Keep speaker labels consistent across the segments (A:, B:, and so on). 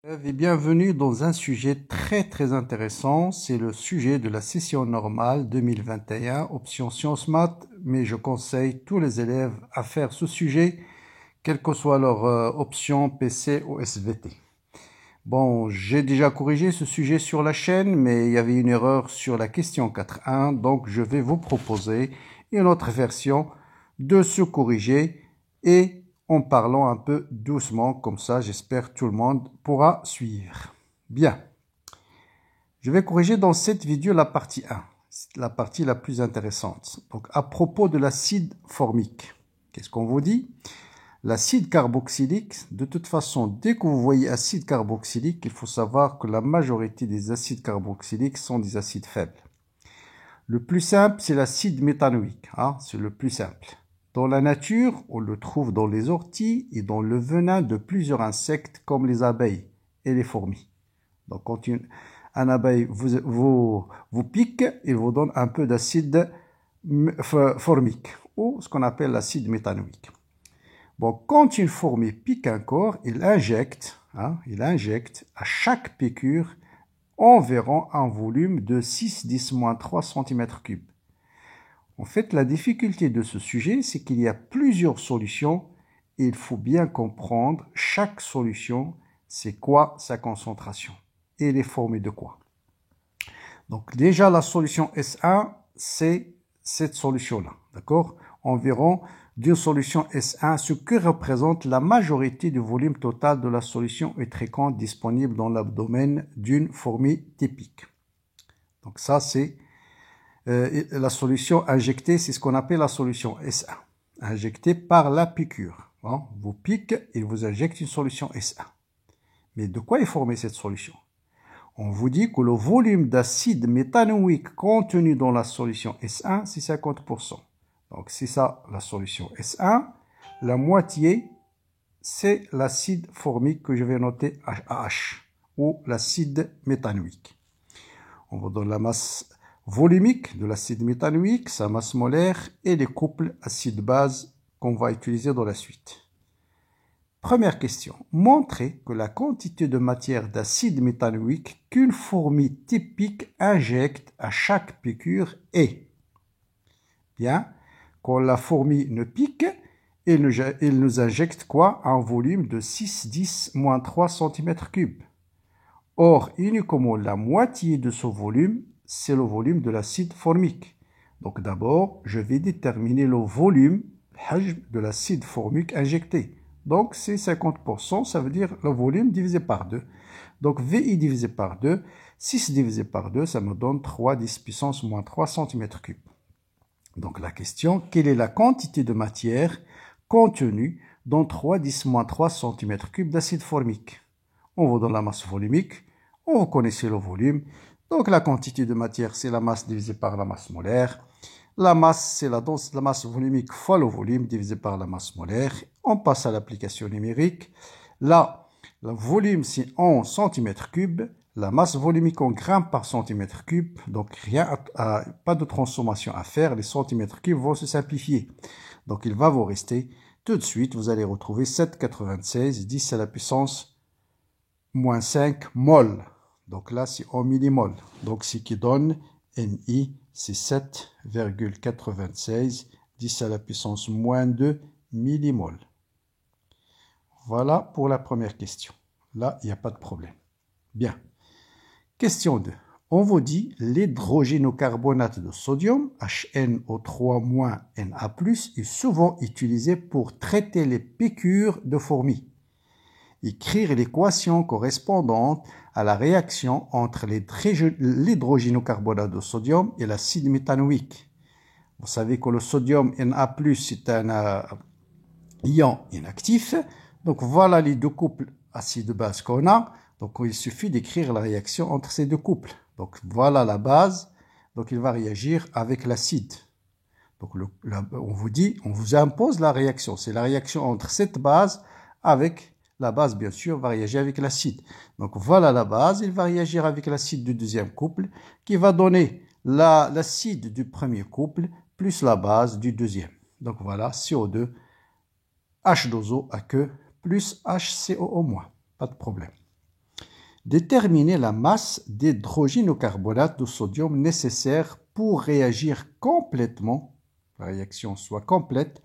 A: Et bienvenue dans un sujet très intéressant, c'est le sujet de la session normale 2021, option sciences maths, mais je conseille tous les élèves à faire ce sujet, quelle que soit leur option PC ou SVT. Bon, j'ai déjà corrigé ce sujet sur la chaîne, mais il y avait une erreur sur la question 4.1, donc je vais vous proposer une autre version de ce corrigé et en parlant un peu doucement, comme ça j'espère que tout le monde pourra suivre. Bien, je vais corriger dans cette vidéo la partie 1, la partie la plus intéressante. Donc à propos de l'acide formique, qu'est-ce qu'on vous dit? L'acide carboxylique, de toute façon, dès que vous voyez acide carboxylique, il faut savoir que la majorité des acides carboxyliques sont des acides faibles. Le plus simple, c'est l'acide méthanoïque, c'est le plus simple. Dans la nature, on le trouve dans les orties et dans le venin de plusieurs insectes comme les abeilles et les fourmis. Donc quand un abeille vous pique, il vous donne un peu d'acide formique ou ce qu'on appelle l'acide méthanoïque. Bon, quand une fourmi pique un corps, il injecte à chaque piqûre environ un volume de 6-10-3 cm3. En fait, la difficulté de ce sujet, c'est qu'il y a plusieurs solutions et il faut bien comprendre chaque solution, c'est quoi sa concentration et elle est formée de quoi. Donc déjà, la solution S1, c'est cette solution-là, d'accord? Environ d'une solution S1, ce que représente la majorité du volume total de la solution étriquante disponible dans l'abdomen d'une fourmi typique. Donc ça, c'est la solution injectée, c'est ce qu'on appelle la solution S1, injectée par la piqûre. Vous pique et vous injecte une solution S1. Mais de quoi est formée cette solution? On vous dit que le volume d'acide méthanoïque contenu dans la solution S1, c'est 50%. Donc c'est ça la solution S1. La moitié, c'est l'acide formique que je vais noter H, ou l'acide méthanoïque. On vous donne la masse volumique de l'acide méthanoïque, sa masse molaire et les couples acide-base qu'on va utiliser dans la suite. Première question. Montrez que la quantité de matière d'acide méthanoïque qu'une fourmi typique injecte à chaque piqûre est. Bien, quand la fourmi ne pique, elle nous injecte quoi? Un volume de 6-10-3 cm3. Or, uniquement la moitié de ce volume, c'est le volume de l'acide formique. Donc d'abord, je vais déterminer le volume de l'acide formique injecté. Donc c'est 50%, ça veut dire le volume divisé par 2. Donc VI divisé par 2, 6 divisé par 2, ça me donne 3 10 puissance moins 3 cm3. Donc la question, quelle est la quantité de matière contenue dans 3 10 moins 3 cm3 d'acide formique? On vous donne la masse volumique, vous connaissez le volume. Donc la quantité de matière, c'est la masse divisée par la masse molaire. La masse, c'est la masse volumique fois le volume divisé par la masse molaire. On passe à l'application numérique. Là, le volume, c'est en centimètres cubes. La masse volumique en grammes par centimètre cube. Donc, pas de transformation à faire. Les centimètres cubes vont se simplifier. Donc, il va vous rester tout de suite, vous allez retrouver 7,96, 10 à la puissance moins 5 mol. Donc là, c'est en millimoles. Donc, ce qui donne NI, c'est 7,96, 10 à la puissance moins 2 millimoles. Voilà pour la première question. Là, il n'y a pas de problème. Bien. Question 2. On vous dit l'hydrogénocarbonate de sodium, HNO3-Na+, est souvent utilisé pour traiter les piqûres de fourmis. Écrire l'équation correspondante à la réaction entre l'hydrogénocarbonate de sodium et l'acide méthanoïque. Vous savez que le sodium Na+, c'est un ion inactif. Donc voilà les deux couples acide-base qu'on a. Donc il suffit d'écrire la réaction entre ces deux couples. Donc voilà la base. Donc il va réagir avec l'acide. Donc on vous dit, on vous impose la réaction. C'est la réaction entre cette base avec la base, bien sûr, va réagir avec l'acide. Donc voilà la base. Il va réagir avec l'acide du deuxième couple qui va donner l'acide du premier couple plus la base du deuxième. Donc voilà, CO2, H2O à queue plus HCOO-. Pas de problème. Déterminer la masse d'hydrogène-carbonate de sodium nécessaire pour réagir complètement, la réaction soit complète,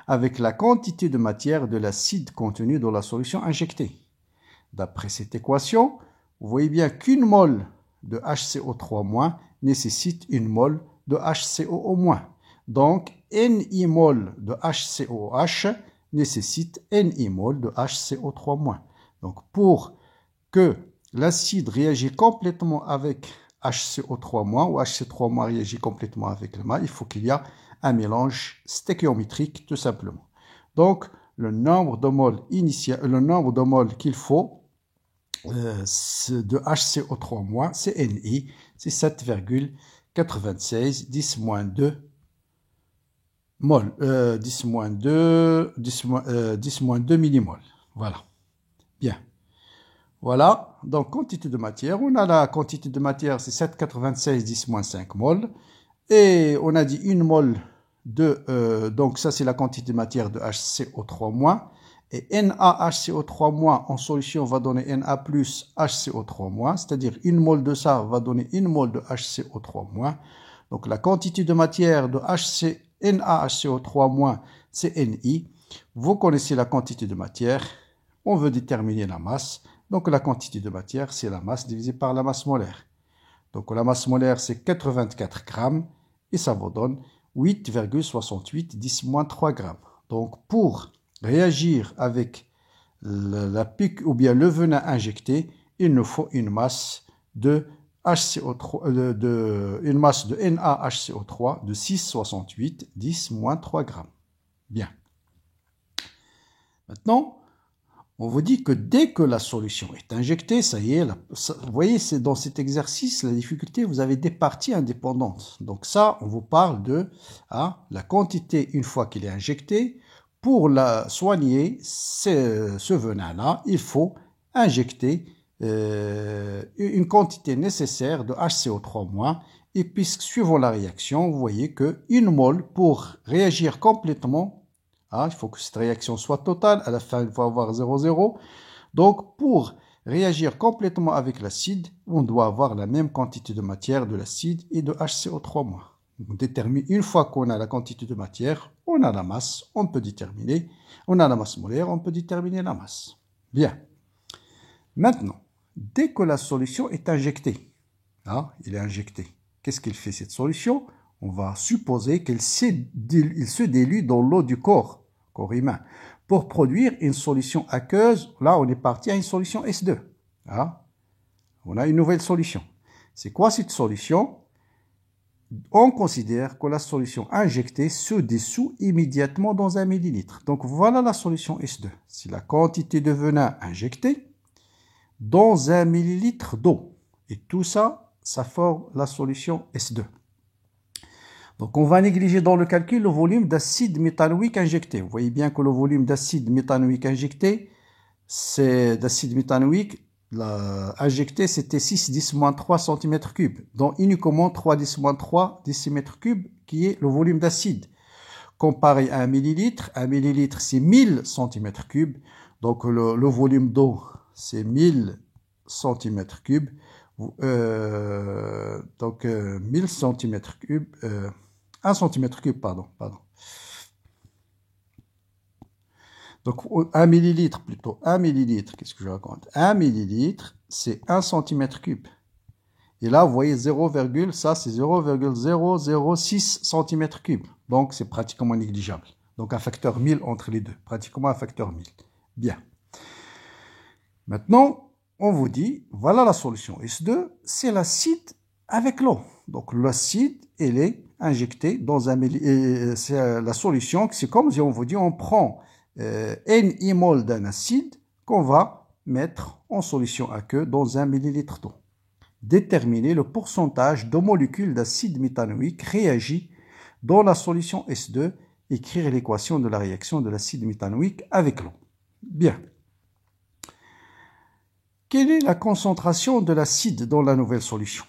A: avec la quantité de matière de l'acide contenu dans la solution injectée. D'après cette équation, vous voyez bien qu'une mole de HCO3- nécessite une mole de HCOO-. Donc, Ni mol de HCOH nécessite Ni mol de HCO3-. Donc, pour que l'acide réagit complètement avec HCO3- ou HC3- réagit complètement avec le mat, il faut qu'il y ait un mélange stéchiométrique tout simplement. Donc, le nombre de moles initial, le nombre de moles qu'il faut de HCO3-, c'est Ni, c'est 7,96 10-2 mol, 10-2 millimoles. Voilà. Bien. Voilà. Donc, quantité de matière. On a la quantité de matière, c'est 7,96 10-5 mol. Et on a dit une mol de... donc, ça, c'est la quantité de matière de HCO3-. Et NaHCO3- en solution va donner Na plus HCO3-, c'est-à-dire une mol de ça va donner une mol de HCO3-. Donc la quantité de matière de NaHCO3- c'est Ni. Vous connaissez la quantité de matière, on veut déterminer la masse. Donc la quantité de matière, c'est la masse divisée par la masse molaire. Donc la masse molaire, c'est 84 grammes et ça vous donne 8,68 10-3 grammes. Donc pour réagir avec la pique ou bien le venin injecté, il nous faut une masse de HCO3, une masse de NaHCO3 de 6,68 10-3 grammes. Bien. Maintenant, on vous dit que dès que la solution est injectée, ça y est, vous voyez, c'est dans cet exercice, la difficulté, vous avez des parties indépendantes. Donc ça, on vous parle de la quantité une fois qu'il est injecté. Pour la soigner, ce venin-là, il faut injecter une quantité nécessaire de HCO3-. Et puisque suivant la réaction, vous voyez qu'une mole pour réagir complètement, il faut que cette réaction soit totale. À la fin, il faut avoir 0,0. Donc, pour réagir complètement avec l'acide, on doit avoir la même quantité de matière de l'acide et de HCO3-. On détermine, une fois qu'on a la quantité de matière, on a la masse, on peut déterminer. On a la masse molaire, on peut déterminer la masse. Bien. Maintenant, dès que la solution est injectée, il est injecté, qu'est-ce qu'il fait cette solution? On va supposer qu'il se dilue dans l'eau du corps humain, pour produire une solution aqueuse. Là, on est parti à une solution S2. On a une nouvelle solution. C'est quoi cette solution? On considère que la solution injectée se dissout immédiatement dans 1 millilitre. Donc, voilà la solution S2. C'est la quantité de venin injecté dans 1 millilitre d'eau. Et tout ça, ça forme la solution S2. Donc, on va négliger dans le calcul le volume d'acide méthanoïque injecté. Vous voyez bien que le volume d'acide méthanoïque injecté, c'est d'acide méthanoïque injecté, c'était 6-10-3 cm3, dont uniquement 3-10-3 décimètres3 qui est le volume d'acide. Comparé à 1 millilitre c'est 1000 cm3. Donc, le volume d'eau, c'est 1000 cm3. Donc, 1000 cm3. 1 cm3, pardon. Donc, 1 millilitre plutôt. 1 millilitre, qu'est-ce que je raconte? 1 millilitre, c'est 1 cm3. Et là, vous voyez 0, ça c'est 0,006 cm3. Donc, c'est pratiquement négligeable. Donc, un facteur 1000 entre les deux. Pratiquement un facteur 1000. Bien. Maintenant, on vous dit, voilà la solution S2, c'est l'acide avec l'eau. Donc, l'acide, elle est injectée dans un millilitre. C'est la solution, c'est comme si on vous dit, on prend Ni mol d'un acide qu'on va mettre en solution aqueuse dans 1 millilitre d'eau. Déterminer le pourcentage de molécules d'acide méthanoïque réagi dans la solution S2, écrire l'équation de la réaction de l'acide méthanoïque avec l'eau. Bien. Quelle est la concentration de l'acide dans la nouvelle solution?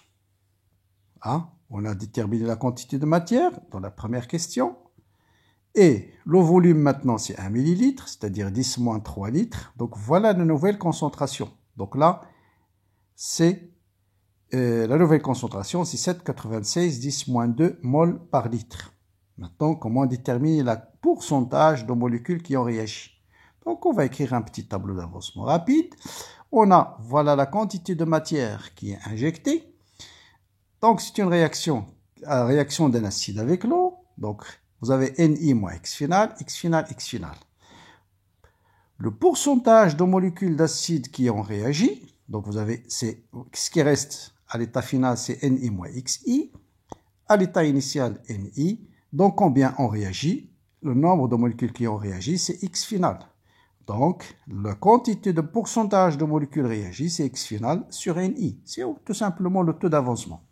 A: On a déterminé la quantité de matière dans la première question. Et le volume maintenant, c'est 1 millilitre, c'est-à-dire 10-3 litres. Donc voilà la nouvelle concentration. Donc là, c'est la nouvelle concentration, c'est 7,96 10-2 mol par litre. Maintenant, comment déterminer le pourcentage de molécules qui ont réagi? Donc, on va écrire un petit tableau d'avancement rapide. On a, voilà la quantité de matière qui est injectée. Donc, c'est une réaction d'un acide avec l'eau. Donc, vous avez Ni moins X final, X final, X final. Le pourcentage de molécules d'acide qui ont réagi, donc vous avez, ce qui reste à l'état final, c'est Ni moins Xi. À l'état initial, Ni. Donc, combien ont réagi? Le nombre de molécules qui ont réagi, c'est X final. Donc, la quantité de pourcentage de molécules réagies, c'est X final sur Ni. C'est tout simplement le taux d'avancement.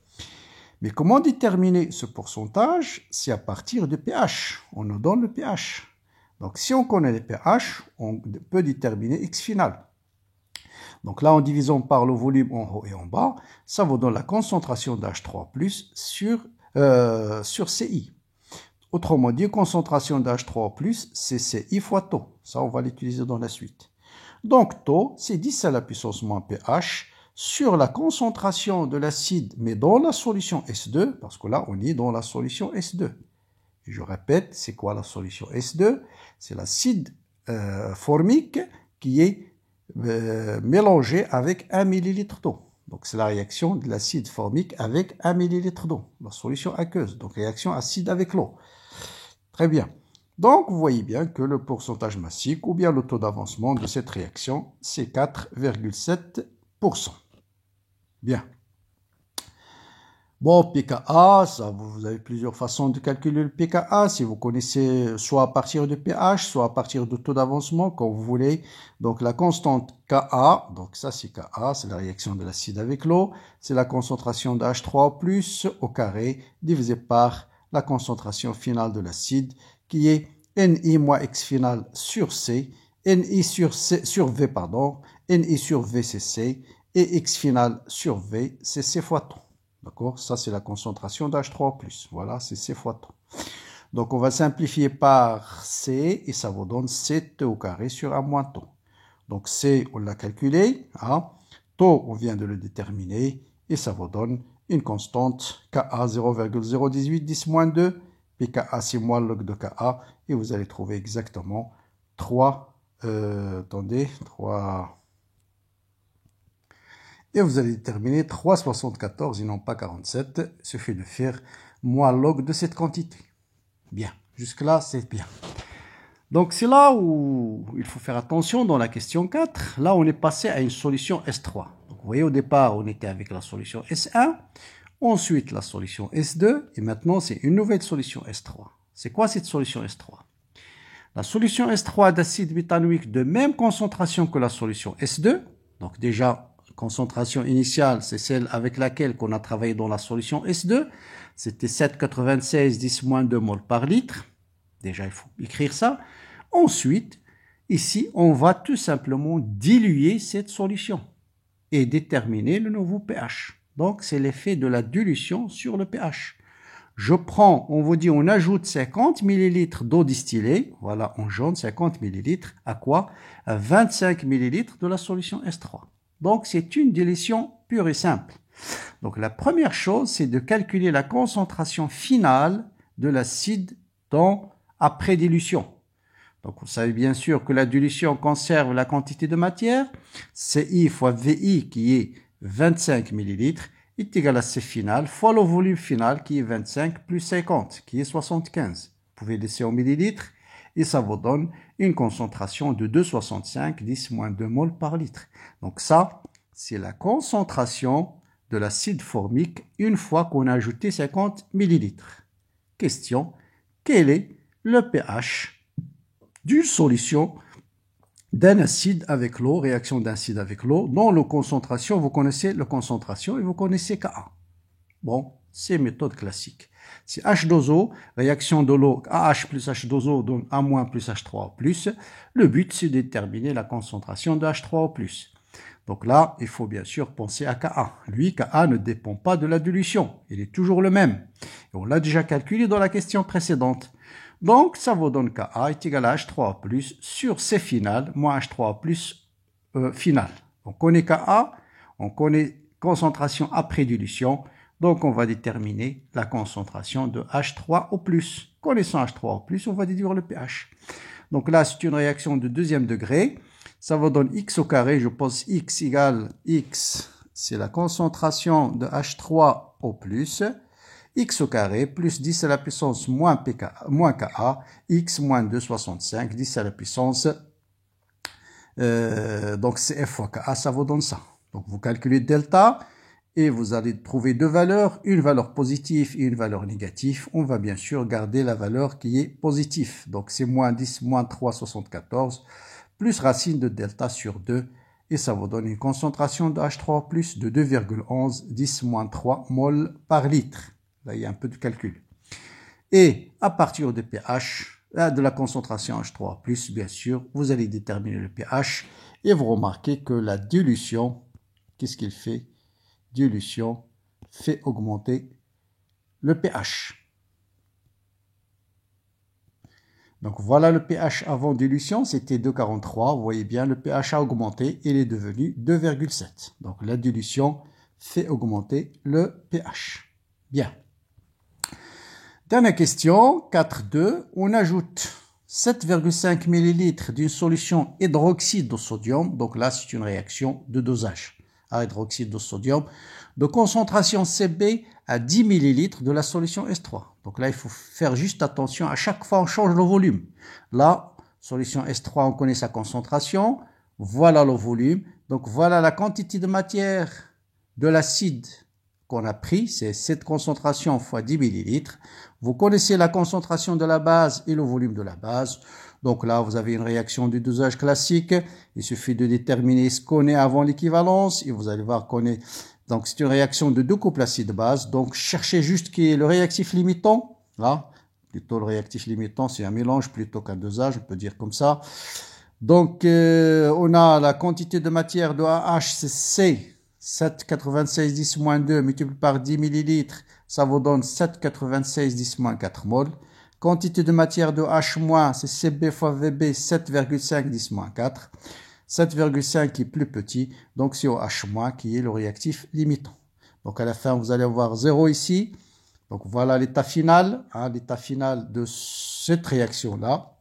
A: Mais comment déterminer ce pourcentage? C'est à partir du pH. On nous donne le pH. Donc, si on connaît le pH, on peut déterminer X final. Donc là, en divisant par le volume en haut et en bas, ça vous donne la concentration d'H3+ sur Ci. Autrement dit, concentration d'H3+, c'est Ci fois taux. Ça, on va l'utiliser dans la suite. Donc, taux, c'est 10 à la puissance moins pH sur la concentration de l'acide, mais dans la solution S2, parce que là, on est dans la solution S2. Et je répète, c'est quoi la solution S2? C'est l'acide formique qui est mélangé avec 1 ml d'eau. Donc, c'est la réaction de l'acide formique avec 1 ml d'eau, la solution aqueuse. Donc, réaction acide avec l'eau. Très bien. Donc, vous voyez bien que le pourcentage massique ou bien le taux d'avancement de cette réaction, c'est 4,7%. Bien. Bon, pKa, ça, vous avez plusieurs façons de calculer le pKa. Si vous connaissez soit à partir du pH, soit à partir du taux d'avancement, quand vous voulez. Donc, la constante Ka, donc ça c'est Ka, c'est la réaction de l'acide avec l'eau. C'est la concentration de H3+ au carré divisé par la concentration finale de l'acide qui est Ni moins X final sur C, Ni sur V, pardon, Ni sur V c'est C, et X final sur V c'est C fois temps. D'accord? Ça c'est la concentration d'H3+. Voilà, c'est C fois temps. Donc on va simplifier par C et ça vous donne 7 au carré sur 1 moins temps. Donc C, on l'a calculé. Hein? Taux, on vient de le déterminer et ça vous donne une constante Ka 0,018 10-2, pKa c'est moins log de Ka, et vous allez trouver exactement 3, et vous allez déterminer 3,74 et non pas 47, il suffit de faire moins log de cette quantité. Bien, jusque-là c'est bien. Donc c'est là où il faut faire attention dans la question 4, là on est passé à une solution S3. Vous voyez, au départ, on était avec la solution S1, ensuite la solution S2, et maintenant, c'est une nouvelle solution S3. C'est quoi cette solution S3? La solution S3 d'acide méthanoïque de même concentration que la solution S2, donc déjà, concentration initiale, c'est celle avec laquelle on a travaillé dans la solution S2, c'était 7,96 10-2 mol par litre. Déjà, il faut écrire ça. Ensuite, ici, on va tout simplement diluer cette solution et déterminer le nouveau pH. Donc, c'est l'effet de la dilution sur le pH. Je prends, on vous dit, on ajoute 50 ml d'eau distillée. Voilà, en jaune, 50 ml. À quoi? À 25 ml de la solution S3. Donc, c'est une dilution pure et simple. Donc, la première chose, c'est de calculer la concentration finale de l'acide après dilution. Donc, vous savez bien sûr que la dilution conserve la quantité de matière. Ci fois Vi qui est 25 ml est égal à C final fois le volume final qui est 25 plus 50 qui est 75. Vous pouvez laisser en millilitres et ça vous donne une concentration de 2,65 10-2 mol par litre. Donc ça, c'est la concentration de l'acide formique une fois qu'on a ajouté 50 millilitres. Question, quel est le pH d'une solution d'un acide avec l'eau, réaction d'acide avec l'eau, dont la concentration, vous connaissez la concentration et vous connaissez Ka. Bon, c'est méthode classique. C'est H2O, réaction de l'eau, AH plus H2O donne A- plus H3O+. Le but, c'est de déterminer la concentration de H3O+. Donc là, il faut bien sûr penser à Ka. Lui, Ka ne dépend pas de la dilution. Il est toujours le même. Et on l'a déjà calculé dans la question précédente. Donc, ça vous donne Ka est égal à H3O+, sur C final, moins H3O+, final. Donc, on connaît Ka, On connaît concentration après dilution. Donc, on va déterminer la concentration de H3O+. Connaissant H3O+, on va déduire le pH. Donc là, c'est une réaction de deuxième degré. Ça va donner X au carré. Je pose X égale X. C'est la concentration de H3O+. X au carré plus 10 à la puissance moins Ka. X moins 2,65. 10 à la puissance. Donc c'est F fois Ka. Ça vous donne ça. Donc vous calculez delta. Et vous allez trouver deux valeurs, une valeur positive et une valeur négative. On va bien sûr garder la valeur qui est positive. Donc c'est moins 10, moins 3,74, plus racine de delta sur 2. Et ça vous donne une concentration de H3O+, de 2,11, 10 moins 3 mol par litre. Là, il y a un peu de calcul. Et à partir de pH, de la concentration H3O+, bien sûr, vous allez déterminer le pH. Et vous remarquez que la dilution, qu'est-ce qu'il fait? Dilution fait augmenter le pH. Donc voilà le pH avant dilution, c'était 2,43. Vous voyez bien, le pH a augmenté, il est devenu 2,7. Donc la dilution fait augmenter le pH. Bien. Dernière question, 4.2. On ajoute 7,5 ml d'une solution hydroxyde de sodium. Donc là, c'est une réaction de dosage à hydroxyde de sodium, de concentration Cb à 10 ml de la solution S3. Donc là, il faut faire juste attention, à chaque fois on change le volume. Là, solution S3, on connaît sa concentration, voilà le volume, donc voilà la quantité de matière de l'acide qu'on a pris, c'est cette concentration fois 10 ml. Vous connaissez la concentration de la base et le volume de la base. Donc là, vous avez une réaction du dosage classique. Il suffit de déterminer ce qu'on est avant l'équivalence et vous allez voir qu'on est... Donc c'est une réaction de deux couples acide-base. Donc cherchez juste qui est le réactif limitant. Là, plutôt le réactif limitant, c'est un mélange plutôt qu'un dosage, on peut dire comme ça. Donc on a la quantité de matière de AH, c'est 7,96 10 moins 2 multiplié par 10 ml. Ça vous donne 7,96 10 moins 4 mol. Quantité de matière de H-, c'est Cb fois Vb, 7,5 10 moins 4. 7,5 qui est plus petit, donc c'est au H- qui est le réactif limitant. Donc à la fin, vous allez avoir 0 ici. Donc voilà l'état final, l'état final de cette réaction-là.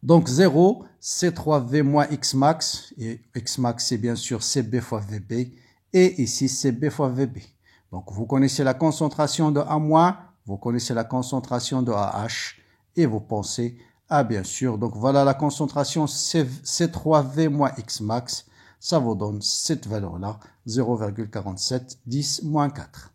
A: Donc 0, C3V moins Xmax, et Xmax c'est bien sûr Cb fois Vb, et ici Cb fois Vb. Donc vous connaissez la concentration de A-, vous connaissez la concentration de AH, et vous pensez à bien sûr, donc voilà la concentration C3V moins Xmax, ça vous donne cette valeur-là, 0,47 10 moins 4.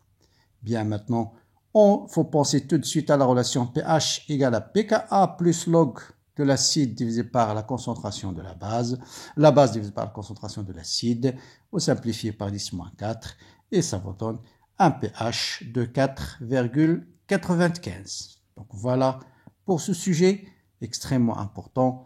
A: Bien maintenant, faut penser tout de suite à la relation pH égale à pKa plus log de l'acide divisé par la concentration de la base divisée par la concentration de l'acide, vous simplifiez par 10 moins 4, et ça vous donne un pH de 4,95. Donc voilà pour ce sujet extrêmement important.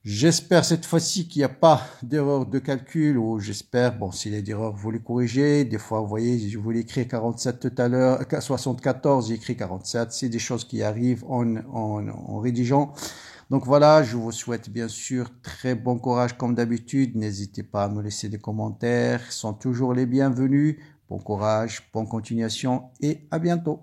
A: J'espère cette fois-ci qu'il n'y a pas d'erreur de calcul, ou j'espère, bon, s'il y a d'erreur, vous les corrigez. Des fois, vous voyez, je voulais écrire 47 tout à l'heure, 74, j'ai écrit 47. C'est des choses qui arrivent en rédigeant. Donc voilà, je vous souhaite bien sûr très bon courage comme d'habitude. N'hésitez pas à me laisser des commentaires, ils sont toujours les bienvenus. Bon courage, bonne continuation et à bientôt.